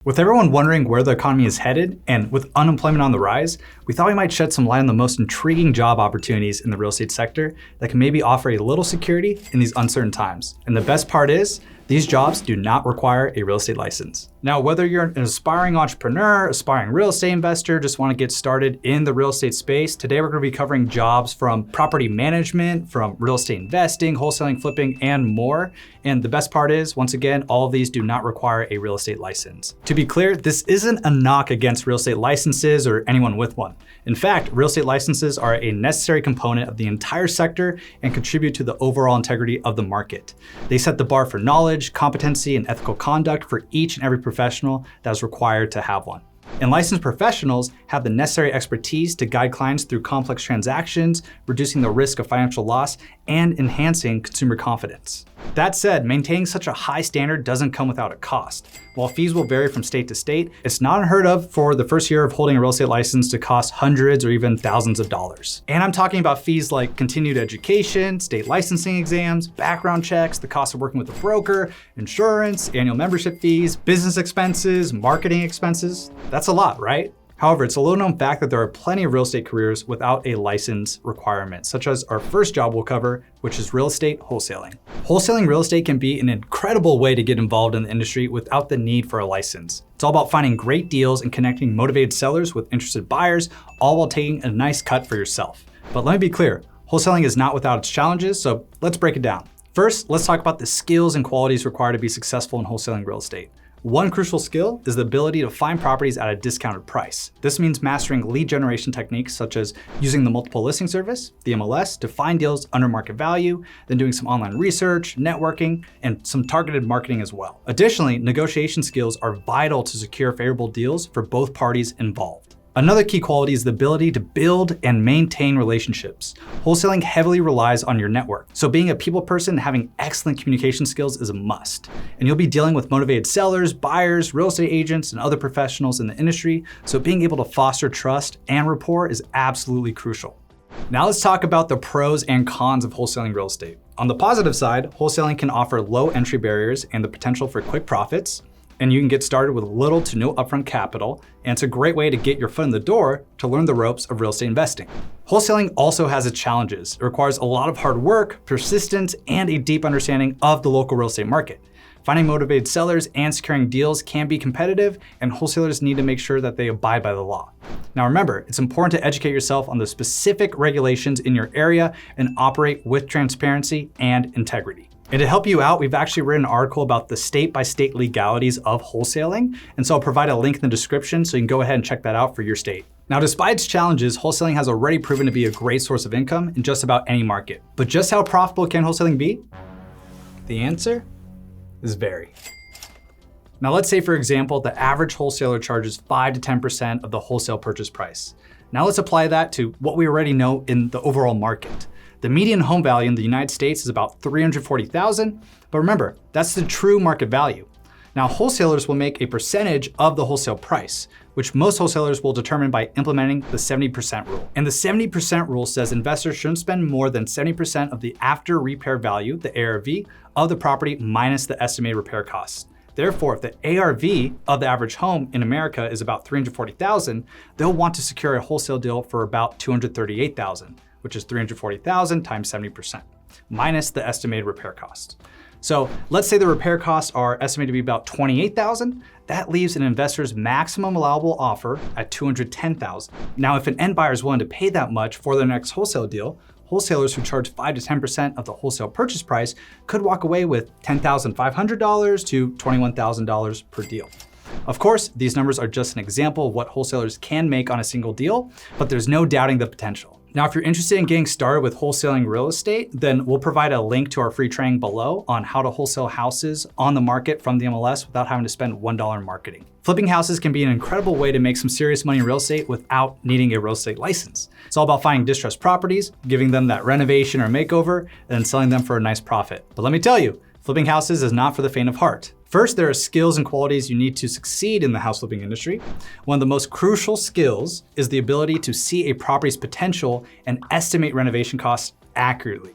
With everyone wondering where the economy is headed, and with unemployment on the rise, we thought we might shed some light on the most intriguing job opportunities in the real estate sector that can maybe offer a little security in these uncertain times. And the best part is, these jobs do not require a real estate license. Now, whether you're an aspiring entrepreneur, aspiring real estate investor, just want to get started in the real estate space, today we're going to be covering jobs from property management, from real estate investing, wholesaling, flipping, and more. And the best part is, once again, all of these do not require a real estate license. To be clear, this isn't a knock against real estate licenses or anyone with one. In fact, real estate licenses are a necessary component of the entire sector and contribute to the overall integrity of the market. They set the bar for knowledge, competency, and ethical conduct for each and every professional that is required to have one. And licensed professionals have the necessary expertise to guide clients through complex transactions, reducing the risk of financial loss, and enhancing consumer confidence. That said, maintaining such a high standard doesn't come without a cost. While fees will vary from state to state, it's not unheard of for the first year of holding a real estate license to cost hundreds or even thousands of dollars. And I'm talking about fees like continued education, state licensing exams, background checks, the cost of working with a broker, insurance, annual membership fees, business expenses, marketing expenses. That's a lot, right? However, it's a little known fact that there are plenty of real estate careers without a license requirement, such as our first job we'll cover, which is real estate wholesaling. Wholesaling real estate can be an incredible way to get involved in the industry without the need for a license. It's all about finding great deals and connecting motivated sellers with interested buyers, all while taking a nice cut for yourself. But let me be clear, wholesaling is not without its challenges, so let's break it down. First, let's talk about the skills and qualities required to be successful in wholesaling real estate. One crucial skill is the ability to find properties at a discounted price. This means mastering lead generation techniques such as using the multiple listing service, the MLS, to find deals under market value, then doing some online research, networking, and some targeted marketing as well. Additionally, negotiation skills are vital to secure favorable deals for both parties involved. Another key quality is the ability to build and maintain relationships. Wholesaling heavily relies on your network, so being a people person and having excellent communication skills is a must. And you'll be dealing with motivated sellers, buyers, real estate agents, and other professionals in the industry, so being able to foster trust and rapport is absolutely crucial. Now let's talk about the pros and cons of wholesaling real estate. On the positive side, wholesaling can offer low entry barriers and the potential for quick profits. And you can get started with little to no upfront capital, and it's a great way to get your foot in the door to learn the ropes of real estate investing. Wholesaling also has its challenges. It requires a lot of hard work, persistence, and a deep understanding of the local real estate market. Finding motivated sellers and securing deals can be competitive, and wholesalers need to make sure that they abide by the law. Now remember, it's important to educate yourself on the specific regulations in your area and operate with transparency and integrity. And to help you out, we've actually written an article about the state-by-state legalities of wholesaling. And so I'll provide a link in the description so you can go ahead and check that out for your state. Now, despite its challenges, wholesaling has already proven to be a great source of income in just about any market. But just how profitable can wholesaling be? The answer is very. Now, let's say, for example, the average wholesaler charges 5 to 10% of the wholesale purchase price. Now let's apply that to what we already know in the overall market. The median home value in the United States is about $340,000, but remember, that's the true market value. Now, wholesalers will make a percentage of the wholesale price, which most wholesalers will determine by implementing the 70% rule. And the 70% rule says investors shouldn't spend more than 70% of the after repair value, the ARV, of the property minus the estimated repair costs. Therefore, if the ARV of the average home in America is about $340,000, they'll want to secure a wholesale deal for about $238,000. Which is $340,000 times 70%, minus the estimated repair cost. So let's say the repair costs are estimated to be about $28,000. That leaves an investor's maximum allowable offer at $210,000. Now, if an end buyer is willing to pay that much for their next wholesale deal, wholesalers who charge 5 to 10% of the wholesale purchase price could walk away with $10,500 to $21,000 per deal. Of course, these numbers are just an example of what wholesalers can make on a single deal, but there's no doubting the potential. Now, if you're interested in getting started with wholesaling real estate, then we'll provide a link to our free training below on how to wholesale houses on the market from the MLS without having to spend $1 in marketing. Flipping houses can be an incredible way to make some serious money in real estate without needing a real estate license. It's all about finding distressed properties, giving them that renovation or makeover, and then selling them for a nice profit. But let me tell you, flipping houses is not for the faint of heart. First, there are skills and qualities you need to succeed in the house flipping industry. One of the most crucial skills is the ability to see a property's potential and estimate renovation costs accurately.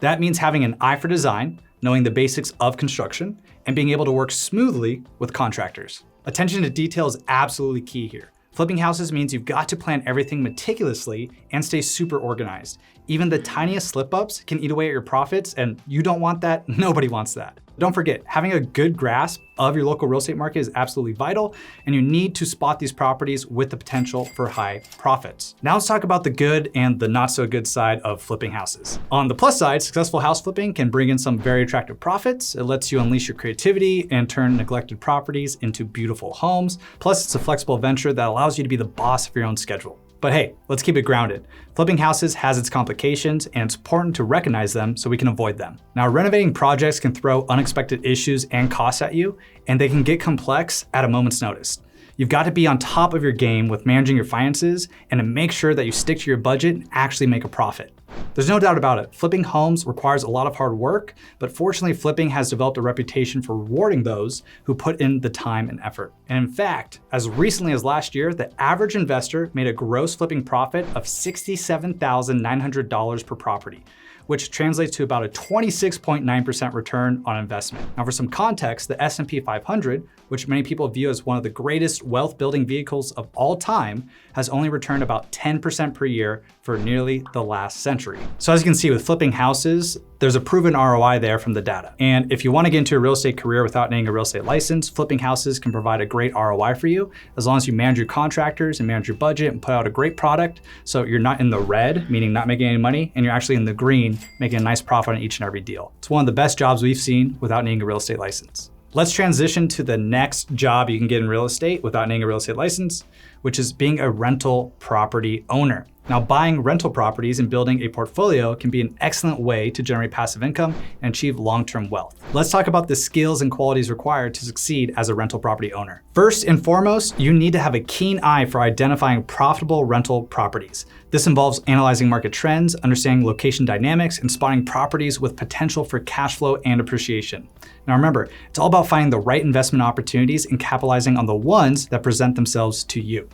That means having an eye for design, knowing the basics of construction, and being able to work smoothly with contractors. Attention to detail is absolutely key here. Flipping houses means you've got to plan everything meticulously and stay super organized. Even the tiniest slip-ups can eat away at your profits, and you don't want that, nobody wants that. Don't forget, having a good grasp of your local real estate market is absolutely vital, and you need to spot these properties with the potential for high profits. Now let's talk about the good and the not so good side of flipping houses. On the plus side, successful house flipping can bring in some very attractive profits. It lets you unleash your creativity and turn neglected properties into beautiful homes. Plus, it's a flexible venture that allows you to be the boss of your own schedule. But hey, let's keep it grounded. Flipping houses has its complications, and it's important to recognize them so we can avoid them. Now, renovating projects can throw unexpected issues and costs at you, and they can get complex at a moment's notice. You've got to be on top of your game with managing your finances and to make sure that you stick to your budget and actually make a profit. There's no doubt about it, flipping homes requires a lot of hard work, but fortunately flipping has developed a reputation for rewarding those who put in the time and effort. And in fact, as recently as last year, the average investor made a gross flipping profit of $67,900 per property, which translates to about a 26.9% return on investment. Now for some context, the S&P 500, which many people view as one of the greatest wealth building vehicles of all time, has only returned about 10% per year for nearly the last century. So as you can see with flipping houses, there's a proven ROI there from the data. And if you want to get into a real estate career without needing a real estate license, flipping houses can provide a great ROI for you as long as you manage your contractors and manage your budget and put out a great product so you're not in the red, meaning not making any money, and you're actually in the green, making a nice profit on each and every deal. It's one of the best jobs we've seen without needing a real estate license. Let's transition to the next job you can get in real estate without needing a real estate license, which is being a rental property owner. Now, buying rental properties and building a portfolio can be an excellent way to generate passive income and achieve long-term wealth. Let's talk about the skills and qualities required to succeed as a rental property owner. First and foremost, you need to have a keen eye for identifying profitable rental properties. This involves analyzing market trends, understanding location dynamics, and spotting properties with potential for cash flow and appreciation. Now remember, it's all about finding the right investment opportunities and capitalizing on the ones that present themselves to you.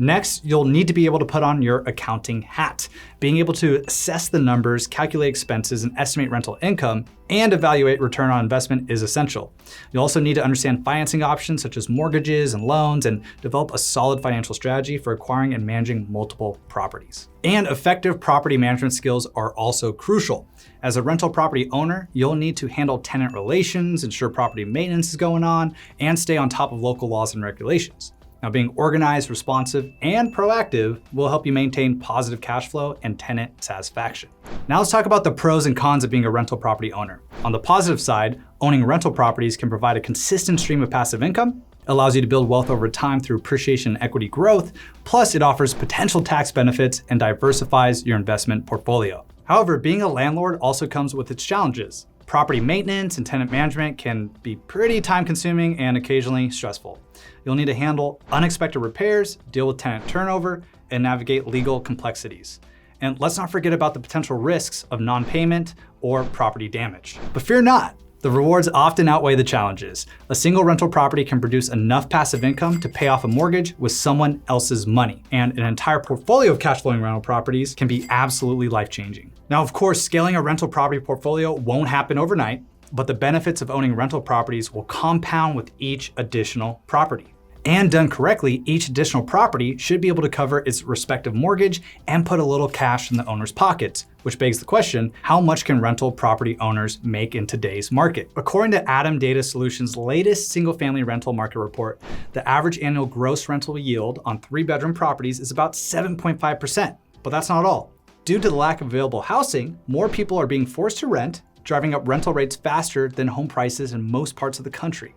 Next, you'll need to be able to put on your accounting hat. Being able to assess the numbers, calculate expenses, and estimate rental income, and evaluate return on investment is essential. You'll also need to understand financing options such as mortgages and loans, and develop a solid financial strategy for acquiring and managing multiple properties. And effective property management skills are also crucial. As a rental property owner, you'll need to handle tenant relations, ensure property maintenance is going on, and stay on top of local laws and regulations. Now, being organized, responsive, and proactive will help you maintain positive cash flow and tenant satisfaction. Now let's talk about the pros and cons of being a rental property owner. On the positive side, owning rental properties can provide a consistent stream of passive income, allows you to build wealth over time through appreciation and equity growth, plus it offers potential tax benefits and diversifies your investment portfolio. However, being a landlord also comes with its challenges. Property maintenance and tenant management can be pretty time-consuming and occasionally stressful. You'll need to handle unexpected repairs, deal with tenant turnover, and navigate legal complexities. And let's not forget about the potential risks of non-payment or property damage. But fear not, the rewards often outweigh the challenges. A single rental property can produce enough passive income to pay off a mortgage with someone else's money. And an entire portfolio of cash flowing rental properties can be absolutely life-changing. Now, of course, scaling a rental property portfolio won't happen overnight, but the benefits of owning rental properties will compound with each additional property. And done correctly, each additional property should be able to cover its respective mortgage and put a little cash in the owner's pockets, which begs the question, how much can rental property owners make in today's market? According to Adam Data Solutions' latest single-family rental market report, the average annual gross rental yield on 3-bedroom properties is about 7.5%. But that's not all. Due to the lack of available housing, more people are being forced to rent, driving up rental rates faster than home prices in most parts of the country.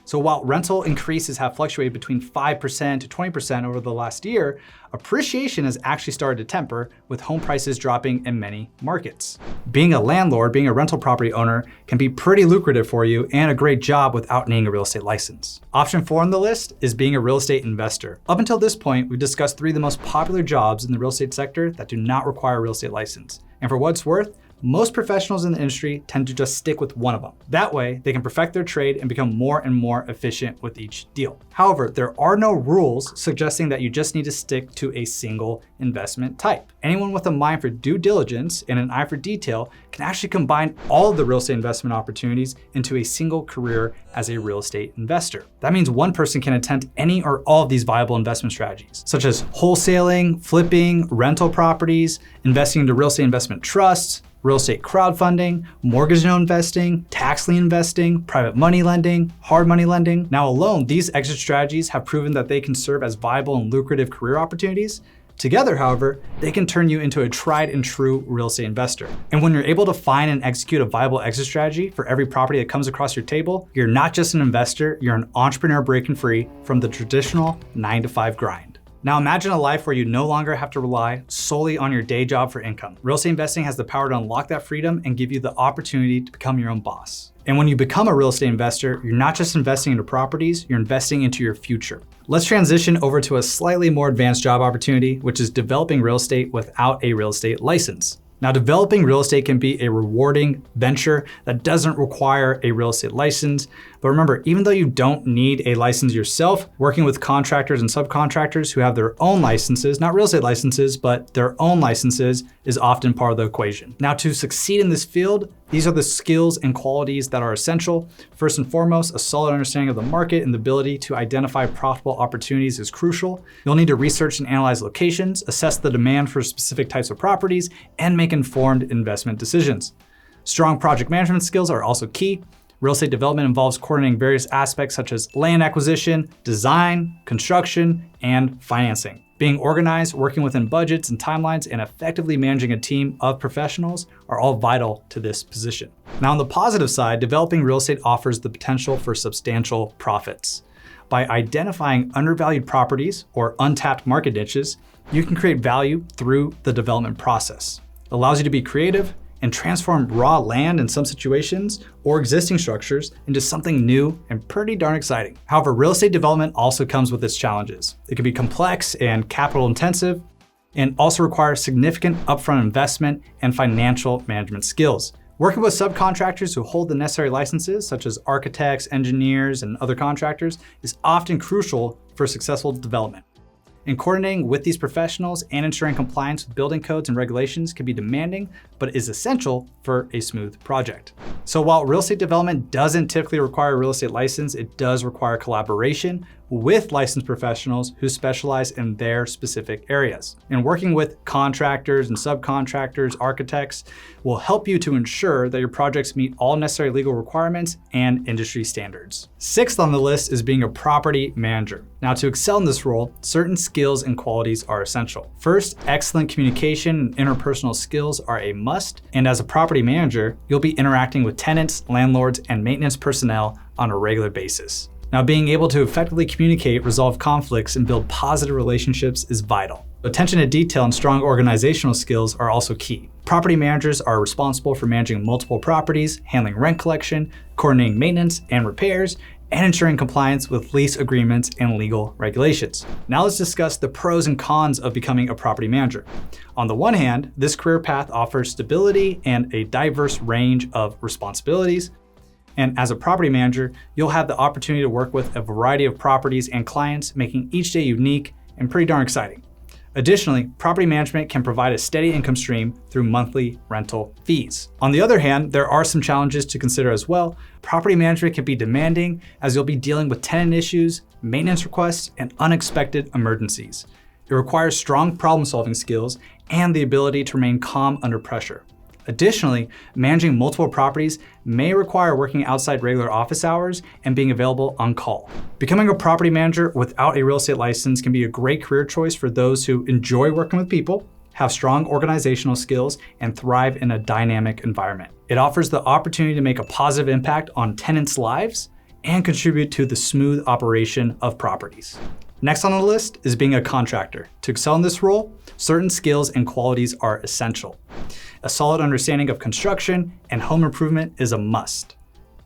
So while rental increases have fluctuated between 5% to 20% over the last year, appreciation has actually started to temper, with home prices dropping in many markets. Being a landlord, being a rental property owner can be pretty lucrative for you and a great job without needing a real estate license. Option 4 on the list is being a real estate investor. Up until this point, we've discussed 3 of the most popular jobs in the real estate sector that do not require a real estate license. And for what it's worth, Most professionals in the industry tend to just stick with one of them. That way, they can perfect their trade and become more and more efficient with each deal. However, there are no rules suggesting that you just need to stick to a single investment type. Anyone with a mind for due diligence and an eye for detail can actually combine all of the real estate investment opportunities into a single career as a real estate investor. That means one person can attempt any or all of these viable investment strategies, such as wholesaling, flipping, rental properties, investing into real estate investment trusts, real estate crowdfunding, mortgage note investing, tax lien investing, private money lending, hard money lending. Now alone, these exit strategies have proven that they can serve as viable and lucrative career opportunities. Together, however, they can turn you into a tried and true real estate investor. And when you're able to find and execute a viable exit strategy for every property that comes across your table, you're not just an investor, you're an entrepreneur breaking free from the traditional 9-to-5 grind. Now imagine a life where you no longer have to rely solely on your day job for income. Real estate investing has the power to unlock that freedom and give you the opportunity to become your own boss. And when you become a real estate investor, you're not just investing into properties, you're investing into your future. Let's transition over to a slightly more advanced job opportunity, which is developing real estate without a real estate license. Now, developing real estate can be a rewarding venture that doesn't require a real estate license. But remember, even though you don't need a license yourself, working with contractors and subcontractors who have their own licenses, not real estate licenses, but their own licenses, is often part of the equation. Now, to succeed in this field, these are the skills and qualities that are essential. First and foremost, a solid understanding of the market and the ability to identify profitable opportunities is crucial. You'll need to research and analyze locations, assess the demand for specific types of properties, and make informed investment decisions. Strong project management skills are also key. Real estate development involves coordinating various aspects such as land acquisition, design, construction, and financing. Being organized, working within budgets and timelines, and effectively managing a team of professionals are all vital to this position. Now, on the positive side, developing real estate offers the potential for substantial profits. By identifying undervalued properties or untapped market niches, you can create value through the development process. It allows you to be creative and transform raw land in some situations or existing structures into something new and pretty darn exciting. However, real estate development also comes with its challenges. It can be complex and capital intensive and also requires significant upfront investment and financial management skills. Working with subcontractors who hold the necessary licenses, such as architects, engineers, and other contractors, is often crucial for successful development. And coordinating with these professionals and ensuring compliance with building codes and regulations can be demanding, but is essential for a smooth project. So while real estate development doesn't typically require a real estate license, it does require collaboration with licensed professionals who specialize in their specific areas. And working with contractors and subcontractors, architects, will help you to ensure that your projects meet all necessary legal requirements and industry standards. Sixth on the list is being a property manager. Now, to excel in this role, certain skills and qualities are essential. First, excellent communication and interpersonal skills are a must. And as a property manager, you'll be interacting with tenants, landlords, and maintenance personnel on a regular basis. Now, being able to effectively communicate, resolve conflicts, and build positive relationships is vital. Attention to detail and strong organizational skills are also key. Property managers are responsible for managing multiple properties, handling rent collection, coordinating maintenance and repairs, and ensuring compliance with lease agreements and legal regulations. Now let's discuss the pros and cons of becoming a property manager. On the one hand, this career path offers stability and a diverse range of responsibilities. And as a property manager, you'll have the opportunity to work with a variety of properties and clients, making each day unique and pretty darn exciting. Additionally, property management can provide a steady income stream through monthly rental fees. On the other hand, there are some challenges to consider as well. Property management can be demanding as you'll be dealing with tenant issues, maintenance requests, and unexpected emergencies. It requires strong problem-solving skills and the ability to remain calm under pressure. Additionally, managing multiple properties may require working outside regular office hours and being available on call. Becoming a property manager without a real estate license can be a great career choice for those who enjoy working with people, have strong organizational skills, and thrive in a dynamic environment. It offers the opportunity to make a positive impact on tenants' lives and contribute to the smooth operation of properties. Next on the list is being a contractor. To excel in this role, certain skills and qualities are essential. A solid understanding of construction and home improvement is a must.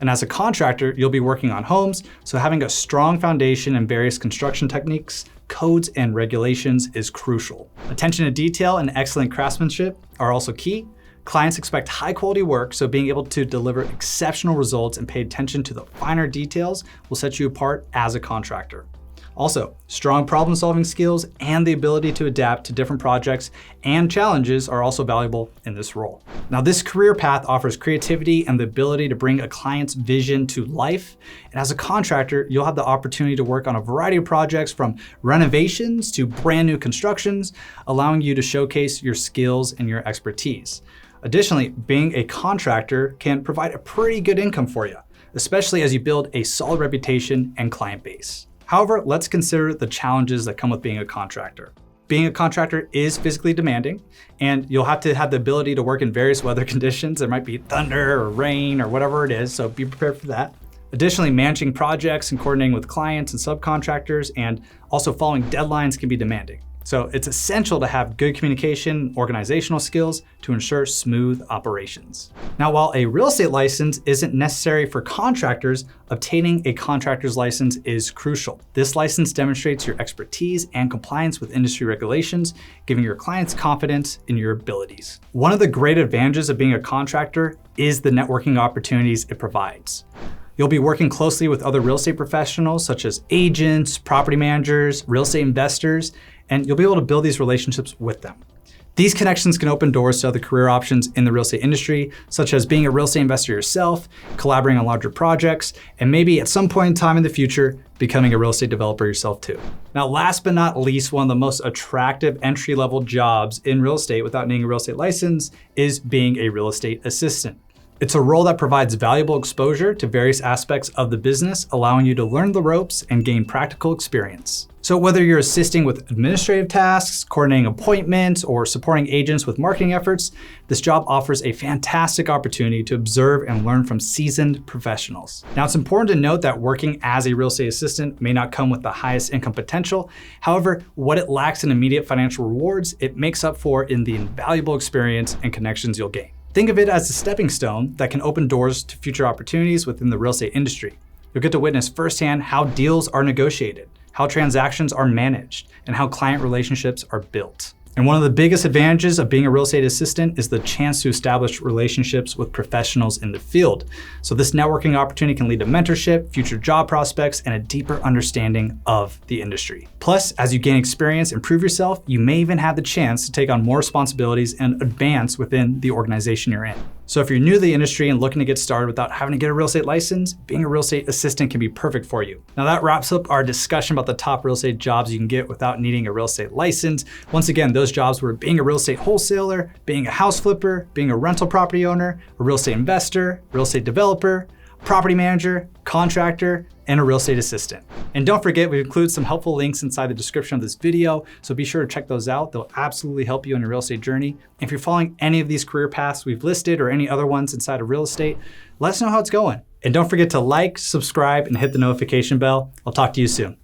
And as a contractor, you'll be working on homes, so having a strong foundation in various construction techniques, codes, and regulations is crucial. Attention to detail and excellent craftsmanship are also key. Clients expect high quality work, so being able to deliver exceptional results and pay attention to the finer details will set you apart as a contractor. Also, strong problem-solving skills and the ability to adapt to different projects and challenges are also valuable in this role. Now, this career path offers creativity and the ability to bring a client's vision to life. And as a contractor, you'll have the opportunity to work on a variety of projects from renovations to brand new constructions, allowing you to showcase your skills and your expertise. Additionally, being a contractor can provide a pretty good income for you, especially as you build a solid reputation and client base. However, let's consider the challenges that come with being a contractor. Being a contractor is physically demanding, and you'll have to have the ability to work in various weather conditions. There might be thunder or rain or whatever it is, so be prepared for that. Additionally, managing projects and coordinating with clients and subcontractors and also following deadlines can be demanding. So it's essential to have good communication, organizational skills to ensure smooth operations. Now, while a real estate license isn't necessary for contractors, obtaining a contractor's license is crucial. This license demonstrates your expertise and compliance with industry regulations, giving your clients confidence in your abilities. One of the great advantages of being a contractor is the networking opportunities it provides. You'll be working closely with other real estate professionals such as agents, property managers, real estate investors, and you'll be able to build these relationships with them. These connections can open doors to other career options in the real estate industry, such as being a real estate investor yourself, collaborating on larger projects, and maybe at some point in time in the future, becoming a real estate developer yourself too. Now, last but not least, one of the most attractive entry-level jobs in real estate without needing a real estate license is being a real estate assistant. It's a role that provides valuable exposure to various aspects of the business, allowing you to learn the ropes and gain practical experience. So whether you're assisting with administrative tasks, coordinating appointments, or supporting agents with marketing efforts, this job offers a fantastic opportunity to observe and learn from seasoned professionals. Now, it's important to note that working as a real estate assistant may not come with the highest income potential. However, what it lacks in immediate financial rewards, it makes up for in the invaluable experience and connections you'll gain. Think of it as a stepping stone that can open doors to future opportunities within the real estate industry. You'll get to witness firsthand how deals are negotiated, how transactions are managed, and how client relationships are built. And one of the biggest advantages of being a real estate assistant is the chance to establish relationships with professionals in the field. So this networking opportunity can lead to mentorship, future job prospects, and a deeper understanding of the industry. Plus, as you gain experience and prove yourself, you may even have the chance to take on more responsibilities and advance within the organization you're in. So if you're new to the industry and looking to get started without having to get a real estate license, being a real estate assistant can be perfect for you. Now that wraps up our discussion about the top real estate jobs you can get without needing a real estate license. Once again, those jobs were being a real estate wholesaler, being a house flipper, being a rental property owner, a real estate investor, real estate developer, property manager, contractor, and a real estate assistant. And don't forget, we've included some helpful links inside the description of this video, so be sure to check those out. They'll absolutely help you on your real estate journey. If you're following any of these career paths we've listed or any other ones inside of real estate, let us know how it's going. And don't forget to like, subscribe, and hit the notification bell. I'll talk to you soon.